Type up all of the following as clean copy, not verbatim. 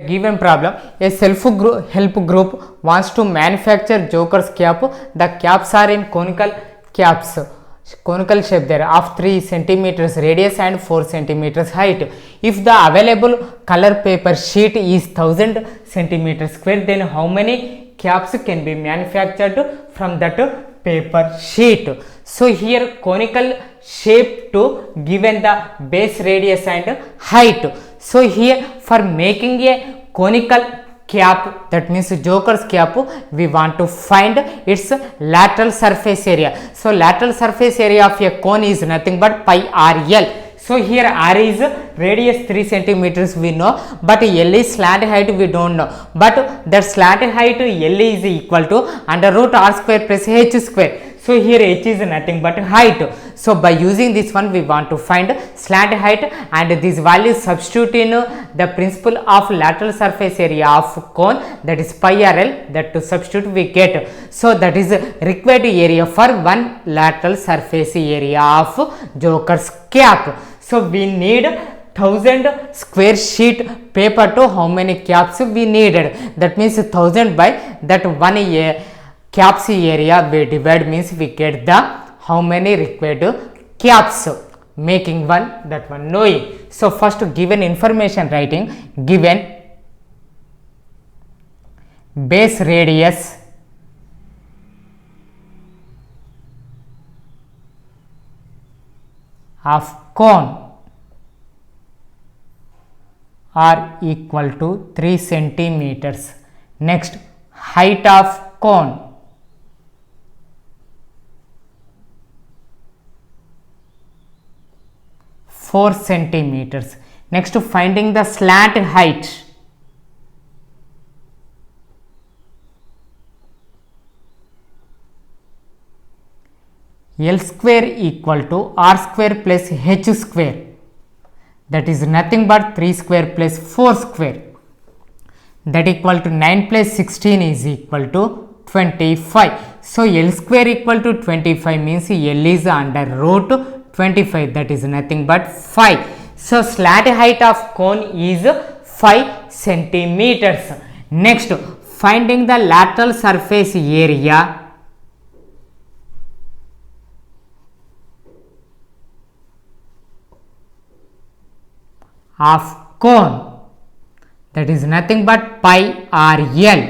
Given problem, a help group wants to manufacture Joker's cap. The caps are in conical shape there of 3 centimeters radius and 4 centimeters height. If the available color paper sheet is 1000 centimeters square, then how many caps can be manufactured from that paper sheet? So here conical shape to given the base radius and height. So here for making a conical cap, that means Joker's cap, we want to find its lateral surface area. So lateral surface area of a cone is nothing but pi RL. So here R is radius 3 centimeters we know, but L is slant height we don't know. But that slant height L is equal to under root R square plus H square. So here H is nothing but height. So by using this one we want to find slant height, and this value substitute in the principle of lateral surface area of cone, that is pi RL, that to substitute we get. So that is required area for one lateral surface area of Joker's cap. So we need 1000 square sheet paper to how many caps we needed. That means 1000 by that one caps area we divide, means we get the how many required caps, making one that one knowing. So first given information writing, given base radius of cone are equal to 3 centimeters. Next, height of cone (4 centimeters). Next, finding the slant height. L square equal to R square plus H square, that is nothing but 3 square plus 4 square, that equal to 9 plus 16 is equal to 25. So L square equal to 25 means L is under root 25, that is nothing but 5. So slant height of cone is 5 centimeters. Next, finding the lateral surface area of cone, that is nothing but pi RL,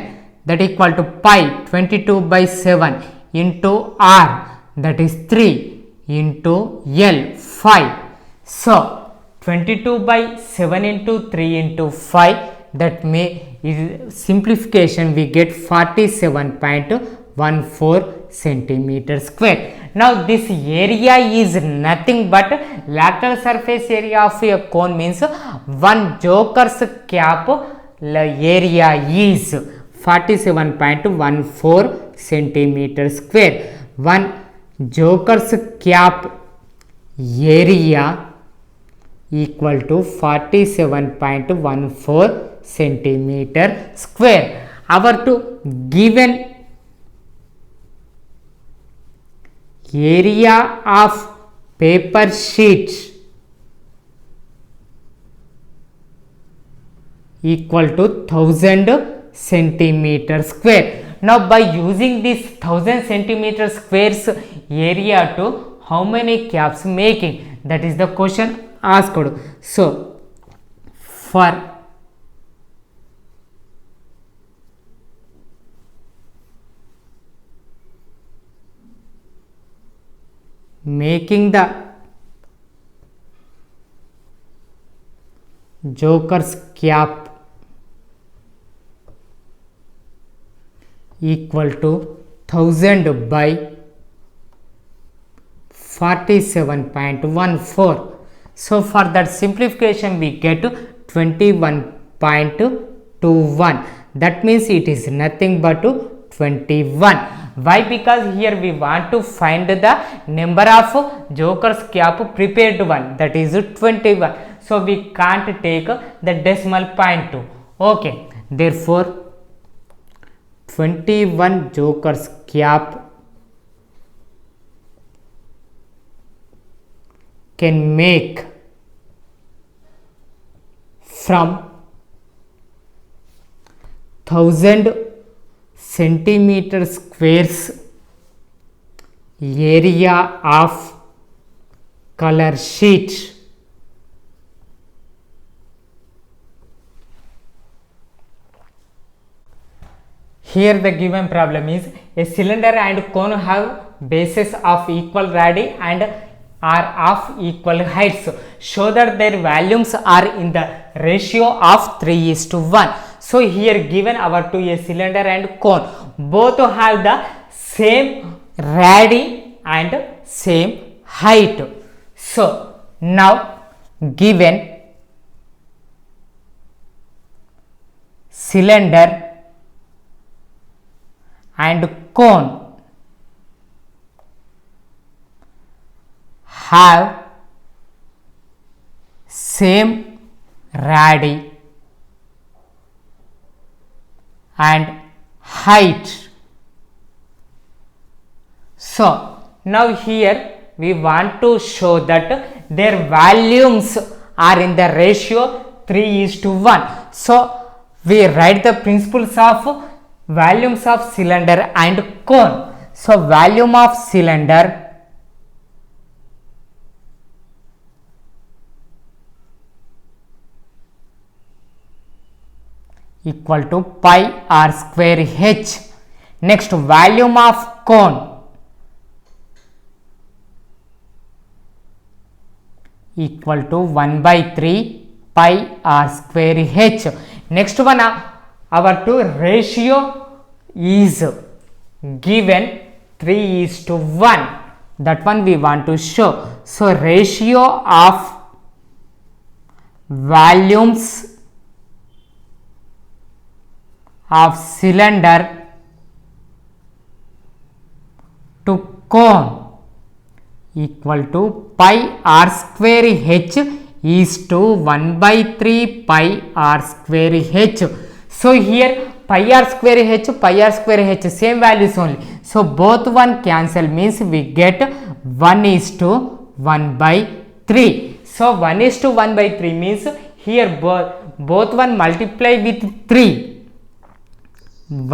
that equal to pi 22 by 7 into R, that is 3 into L 5. So 22 by 7 into 3 into 5, that may is simplification we get 47.14 centimeters square. Now this area is nothing but lateral surface area of a cone, means one Joker's cap area is 47.14 centimeters square. One Joker's cap area equal to 47.14 centimeter square. Our to given area of paper sheet equal to 1000 centimeter square. Now by using this 1000 centimeter squares area to how many caps making, that is the question asked. So for making the Joker's cap equal to 1000 by 47.14. So for that simplification we get 21.21, that means it is nothing but 21. Why? Because here we want to find the number of Joker's cap prepared one, that is 21. So we can't take the decimal point 2. Okay, therefore 21 Joker's cap can make from 1000 centimeter squares area of color sheet. Here the given problem is a cylinder and cone have bases of equal radii and are of equal heights. Show that their volumes are in the ratio of 3:1. So here given our to a cylinder and cone, both have the same radii and same height. So now given cylinder and cone have same radii and height. So now here we want to show that their volumes are in the ratio 3:1. So we write the principles of volumes of cylinder and cone. So volume of cylinder equal to pi r square h. Next volume of cone equal to 1/3 pi r square h. Next one, our to ratio is given 3:1. That one we want to show. So ratio of volumes of cylinder to cone equal to pi r square h is to 1/3 pi r square h. So here pi r square h same values only. So both one cancel means we get 1:1/3. So 1:1/3 means here both one multiply with 3.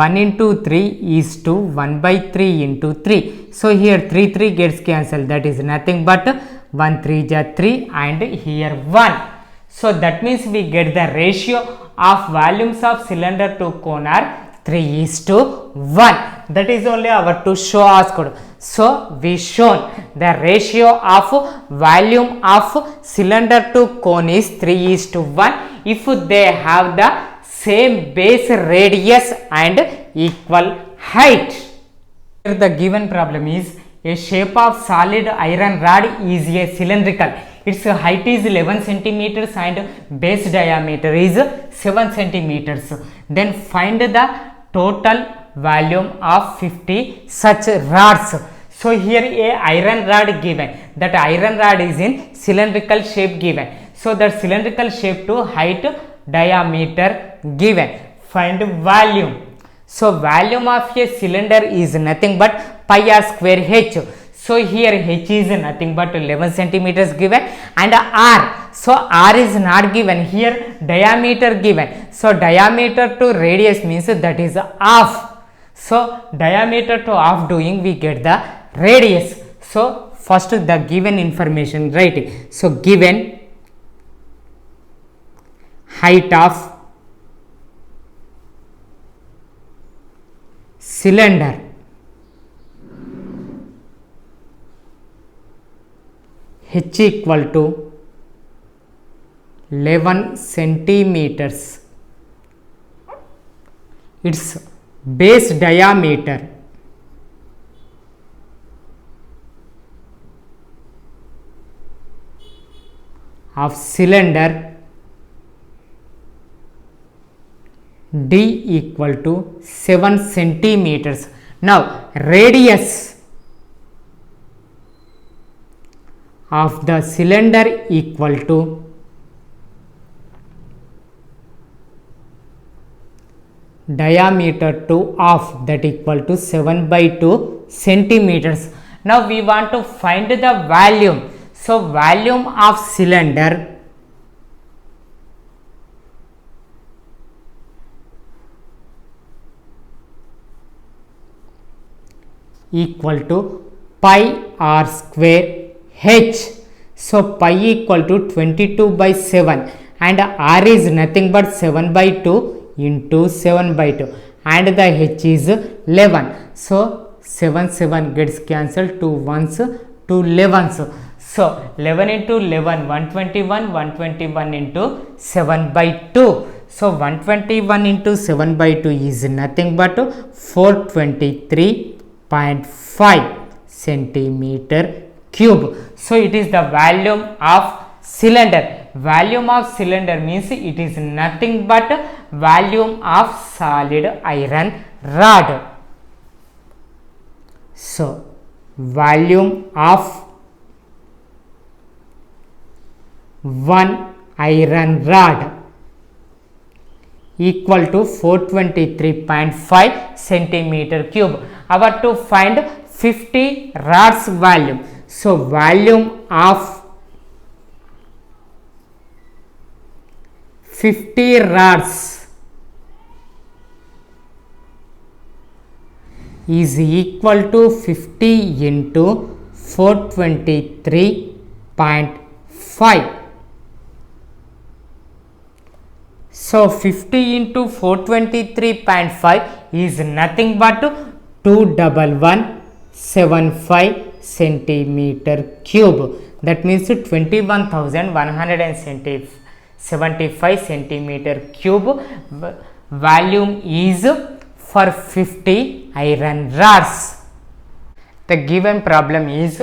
1 into 3 is to 1/3 into 3. So here 3 gets cancelled, that is nothing but 1 3 is 3 and here 1. So that means we get the ratio of volumes of cylinder to cone are 3:1. That is only our to show asked. So we shown the ratio of volume of cylinder to cone is 3:1 if they have the same base radius and equal height. Here the given problem is a shape of solid iron rod is a cylindrical. Its height is 11 centimeters and base diameter is 7 centimeters. Then find the total volume of 50 such rods. So here a iron rod given, that iron rod is in cylindrical shape given. So that cylindrical shape to height diameter given. Find volume. So volume of a cylinder is nothing but pi r square h. So here h is nothing but 11 centimeters given and r. So r is not given, here diameter given. So diameter to radius means that is half. So diameter to half doing we get the radius. So first the given information writing. So given height of cylinder h equal to 11 centimeters. Its base diameter of cylinder d equal to 7 centimeters. Now radius of the cylinder equal to diameter to half, that equal to 7/2 centimeters. Now we want to find the volume. So volume of cylinder equal to pi r square h. So pi equal to 22 by 7 and r is nothing but 7 by 2 into 7 by 2 and the h is 11. So 7 gets cancelled, 2 ones, 2 11s. So 11 into 11, 121, 121 into 7 by 2. So 121 into 7 by 2 is nothing but 423.5 centimeter cube. So it is the volume of cylinder. Volume of cylinder means it is nothing but volume of solid iron rod. So volume of one iron rod equal to 423.5 centimeter cube. Our to find 50 rods volume. So volume of 50 rods is equal to 50 into 423.5. So 50 into 423.5 is nothing but 21175 centimeter cube. That means 21,175 centimeter cube volume is for 50 iron rods. The given problem is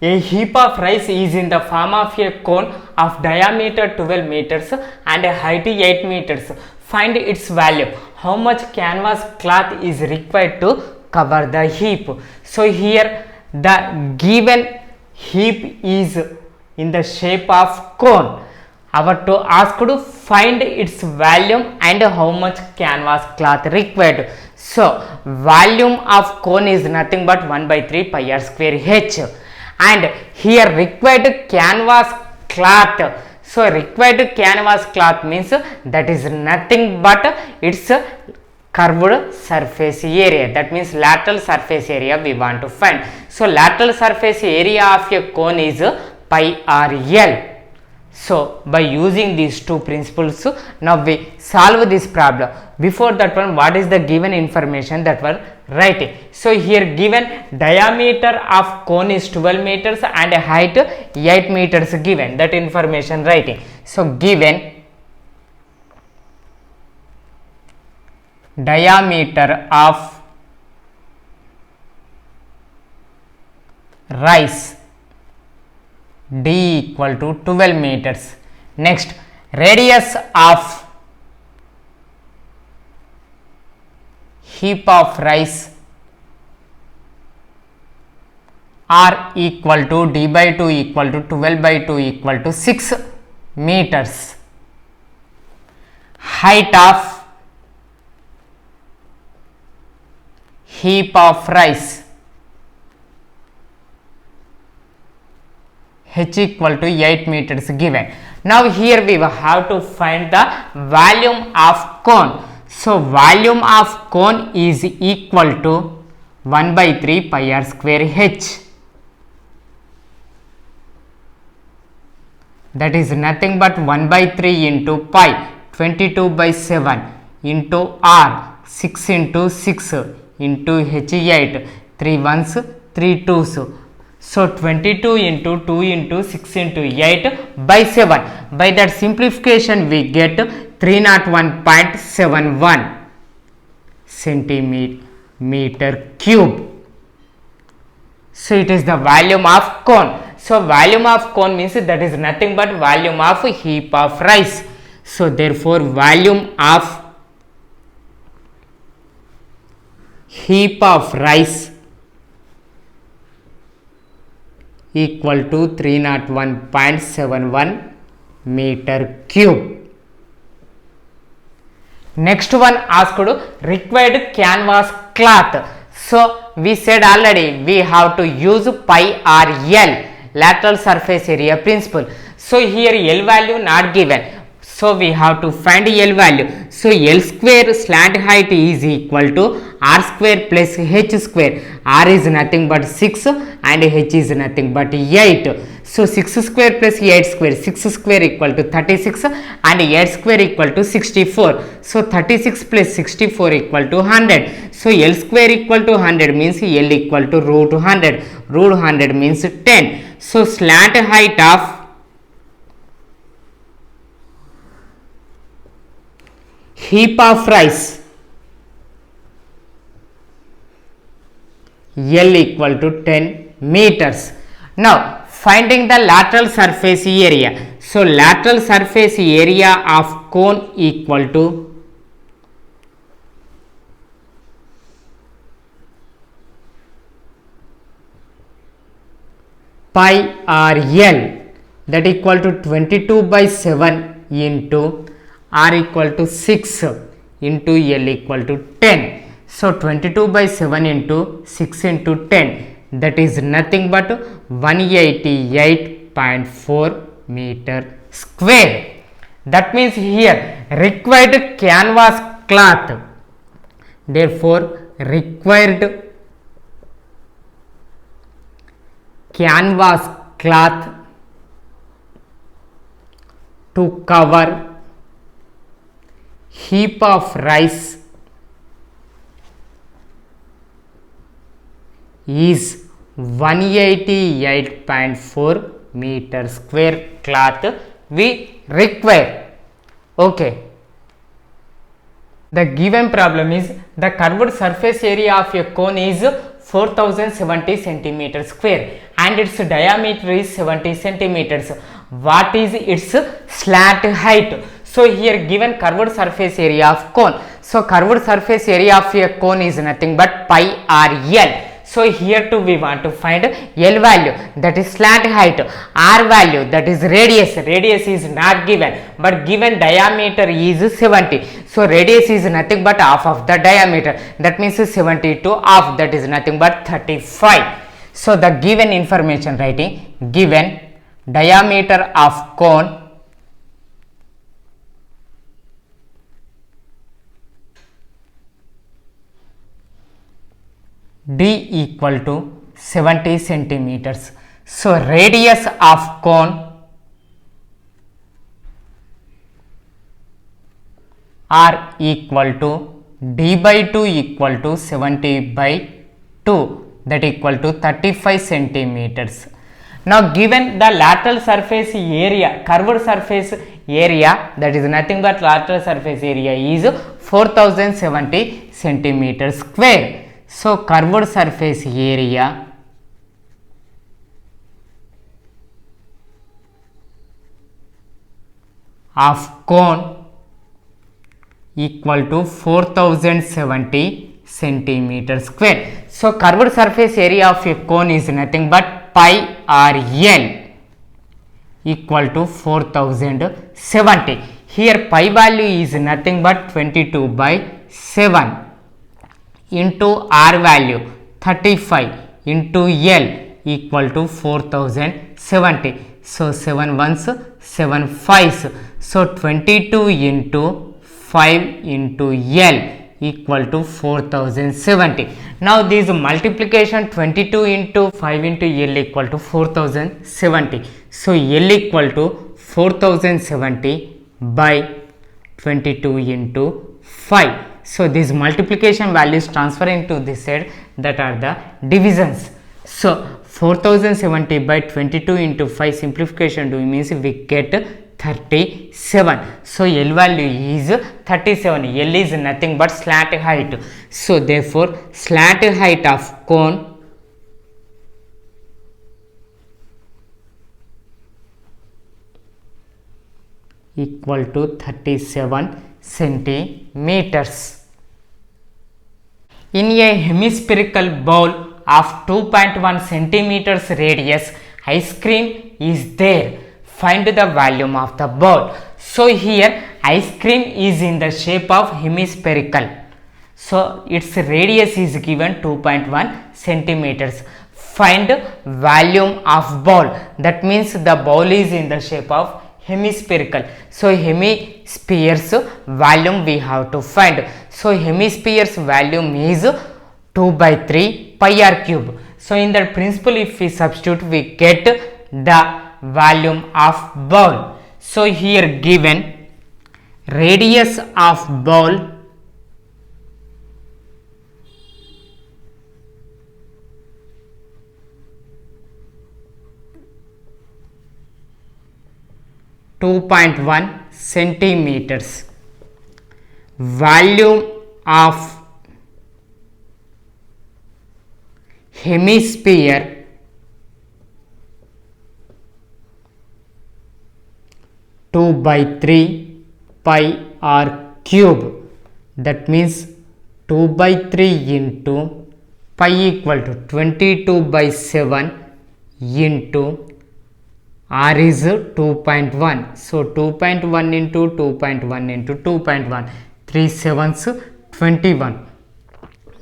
a heap of rice is in the form of a cone of diameter 12 meters and height 8 meters. Find its value. How much canvas cloth is required to cover the heap? So here the given heap is in the shape of cone. Our to ask to find its volume and how much canvas cloth required. So volume of cone is nothing but 1 by 3 pi r square h. And here required canvas cloth. So required canvas cloth means that is nothing but its curved surface area. That means lateral surface area we want to find. So lateral surface area of a cone is pi r l. So by using these two principles, now we solve this problem. Before that one, what is the given information that were writing? So here given diameter of cone is 12 meters and height 8 meters given, that information writing. So given diameter of rice d equal to 12 meters. Next, radius of heap of rice r equal to d by 2 equal to 12 by 2 equal to 6 meters. Height of heap of rice h equal to 8 meters given. Now here we will have to find the volume of cone. So volume of cone is equal to 1 by 3 pi r square h. That is nothing but 1 by 3 into pi, 22 by 7 into r, 6 into 6 into h 8, 3 ones, 3 twos. So 22 into 2 into 6 into 8 by 7. By that simplification we get 301.71 centimeter cube. So it is the volume of cone. So volume of cone means that is nothing but volume of heap of rice. So therefore volume of heap of rice equal to 301.71 meter cube. Next one asked required canvas cloth. So we said already we have to use pi r l, lateral surface area principle. So here L value not given. So So we have to find L value. So L square slant height is equal to R square plus H square. R is nothing but 6 and H is nothing but 8. So 6 square plus 8 square, 6 square equal to 36 and 8 square equal to 64. So 36 plus 64 equal to 100. So L square equal to 100 means L equal to root 100. Root 100 means 10. So slant height of heap of rice L equal to 10 meters. Now finding the lateral surface area. So lateral surface area of cone equal to pi r L, that equal to 22 by 7 into r equal to 6 into L equal to 10. So 22 by 7 into 6 into 10, that is nothing but 188.4 meter square. That means here required canvas cloth, therefore required canvas cloth to cover heap of rice is 188.4 meter square cloth we require. Okay, the given problem is the curved surface area of a cone is 4070 centimeter square and its diameter is 70 centimeters. What is its slant height? So here given curved surface area of cone. So curved surface area of a cone is nothing but pi r L. So here too we want to find L value, that is slant height, R value, that is radius. Radius is not given, but given diameter is 70. So radius is nothing but half of the diameter, that means 70 to half, that is nothing but 35. So the given information writing, given diameter of cone D equal to 70 centimeters. So radius of cone R equal to D by 2 equal to 70 by 2, that equal to 35 centimeters. Now given the lateral surface area, curved surface area, that is nothing but lateral surface area is 4070 centimeters square. So curved surface area of cone equal to 4070 centimeter square. So curved surface area of a cone is nothing but pi r L equal to 4070. Here pi value is nothing but 22 by 7 into R value 35 into L equal to 4070. So 7 ones 7 5s. So 22 into 5 into L equal to 4070. Now this multiplication 22 into 5 into L equal to 4070. So L equal to 4070 by 22 into 5. So these multiplication values transfer into this side, that are the divisions. So 4070 by 22 into 5 simplification do means we get 37. So L value is 37. L is nothing but slant height. So therefore slant height of cone equal to 37 centimeters. In a hemispherical bowl of 2.1 centimeters radius, ice cream is there. Find the volume of the bowl. So here ice cream is in the shape of hemispherical. So its radius is given 2.1 centimeters. Find volume of bowl. That means the bowl is in the shape of hemispherical. So hemisphere's volume we have to find. So hemisphere's volume is 2 by 3 pi r cube. So in that principle, if we substitute, we get the volume of ball. So here given radius of ball (2.1 centimeters), volume of hemisphere 2 by 3 pi r cube. That means 2 by 3 into pi equal to 22 by 7 into r is 2.1. So 2.1 into 2.1 into 2.1, 3 sevens 21.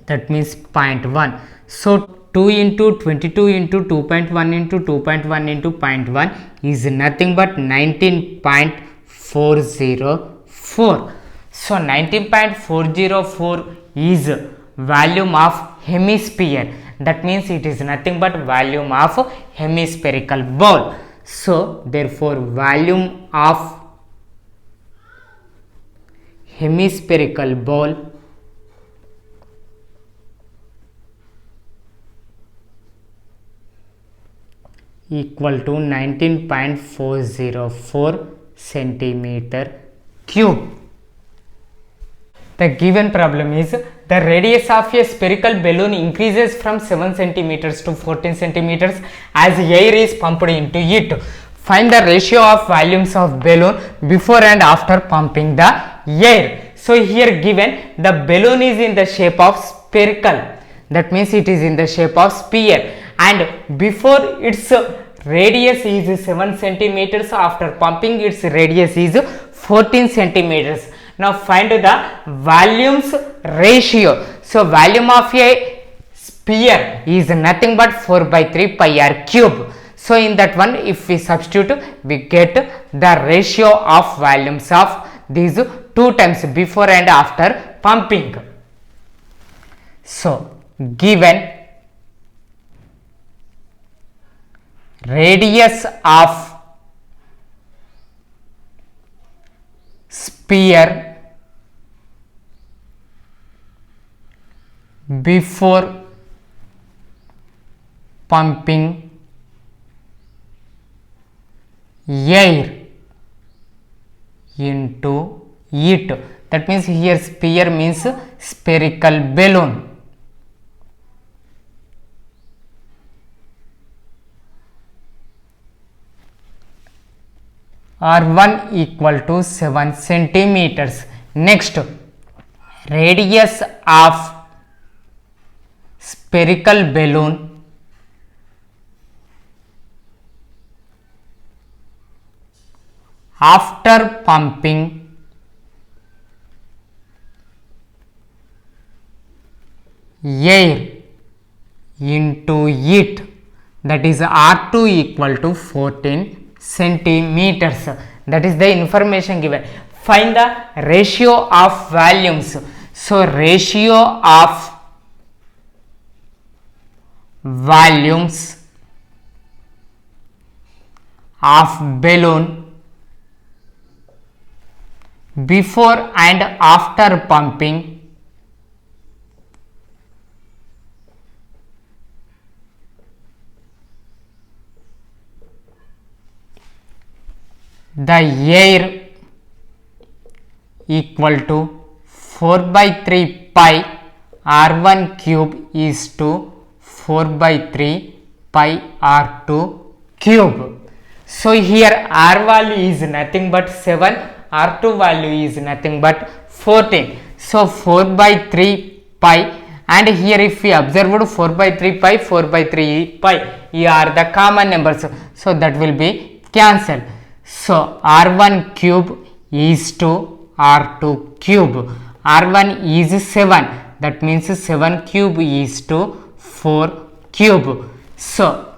That means 0.1. So 2 into 22 into 2.1 into 2.1 into 0.1 is nothing but 19.404. So 19.404 is volume of hemisphere. That means it is nothing but volume of hemispherical ball. So therefore volume of hemispherical ball equal to 19.404 centimeter cube. The given problem is the radius of a spherical balloon increases from 7 centimeters to 14 centimeters as air is pumped into it. Find the ratio of volumes of balloon before and after pumping the air. So here given the balloon is in the shape of spherical. That means it is in the shape of sphere, and before its radius is 7 centimeters, after pumping its radius is 14 centimeters. Now find the volumes ratio. So volume of a sphere is nothing but 4 by 3 pi r cube. So in that one, if we substitute, we get the ratio of volumes of these two times before and after pumping. So given radius of sphere before pumping air into it. That means here sphere means spherical balloon. R1 equal to 7 centimeters. Next, radius of spherical balloon after pumping air into it, that is R2 equal to 14 centimeters. That is the information given. Find the ratio of volumes. So ratio of volumes of balloon before and after pumping the air equal to 4 by 3 pi r1 cube is to 4 by 3 pi r2 cube. So here r value is nothing but 7, r2 value is nothing but 14. So 4 by 3 pi, and here if we observed 4 by 3 pi, 4 by 3 pi, here are the common numbers. So that will be cancelled. So r1 cube is to r2 cube. r1 is 7. That means 7 cube is to 4 cube. So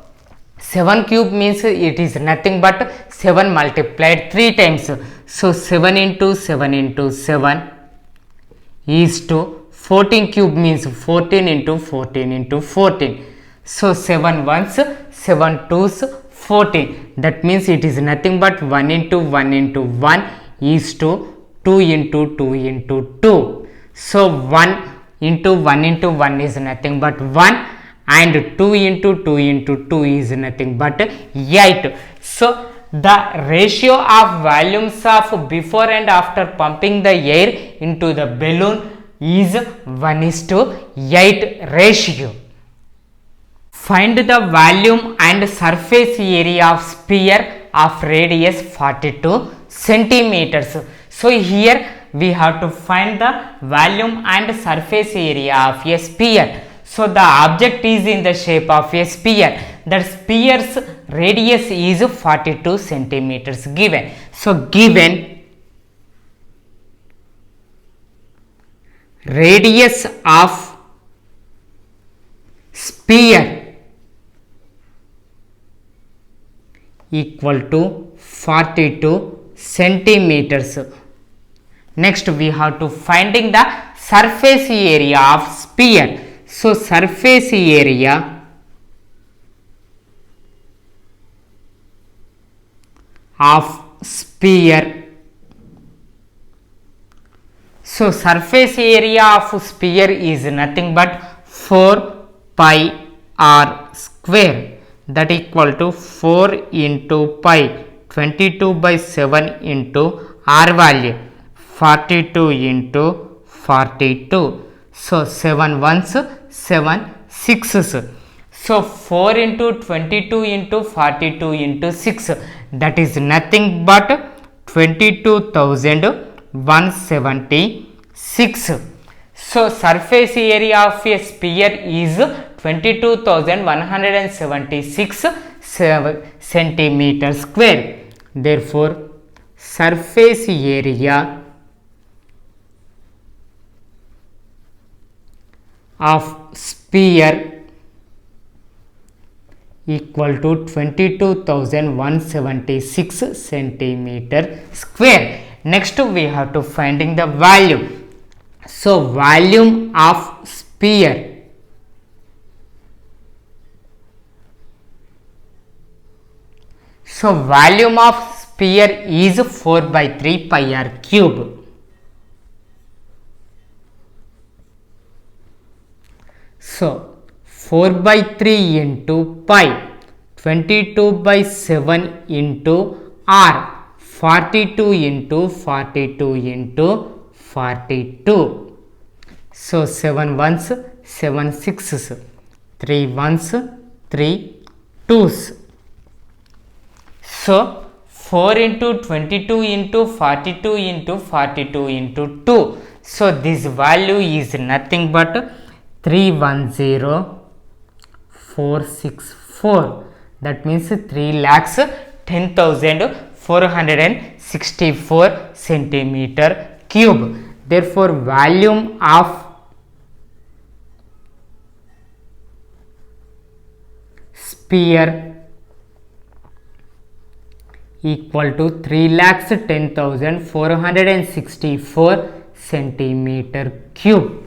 7 cube means it is nothing but 7 multiplied 3 times. So 7 into 7 into 7 is to 14 cube means 14 into 14 into 14. So 7 ones, 7 twos, 14. That means it is nothing but 1 into 1 into 1 is to 2 into 2 into 2. So 1 into 1 into 1 is nothing but 1, and 2 into 2 into 2 is nothing but 8. So the ratio of volumes of before and after pumping the air into the balloon is 1:8 ratio. Find the volume and surface area of sphere of radius 42 centimeters. So here we have to find the volume and surface area of a sphere. So the object is in the shape of a sphere. The sphere's radius is 42 centimeters given. So given radius of sphere equal to 42 centimeters. Next we have to finding the surface area of sphere. So surface area of sphere. So surface area of sphere is nothing but 4 pi r square, that equal to 4 into pi, 22 by 7 into r value, 42 into 42. So 7 ones, 7 sixes. So 4 into 22 into 42 into 6, that is nothing but 22,176. So surface area of a sphere is 22,176 centimeter square. Therefore surface area of sphere equal to 22,176 centimeter square. Next we have to finding the volume. So volume of sphere is 4 by 3 pi r cube. So 4 by 3 into pi, 22 by 7 into r, 42 into 42 into 42. So 7 ones, 7 sixes, 3 ones, 3 twos. So 4 into 22 into 42 into 42 into 2. So this value is nothing but 310,464. That means 3,10,464 centimeter cube. Therefore volume of sphere equal to 3,10,464 centimeter cube.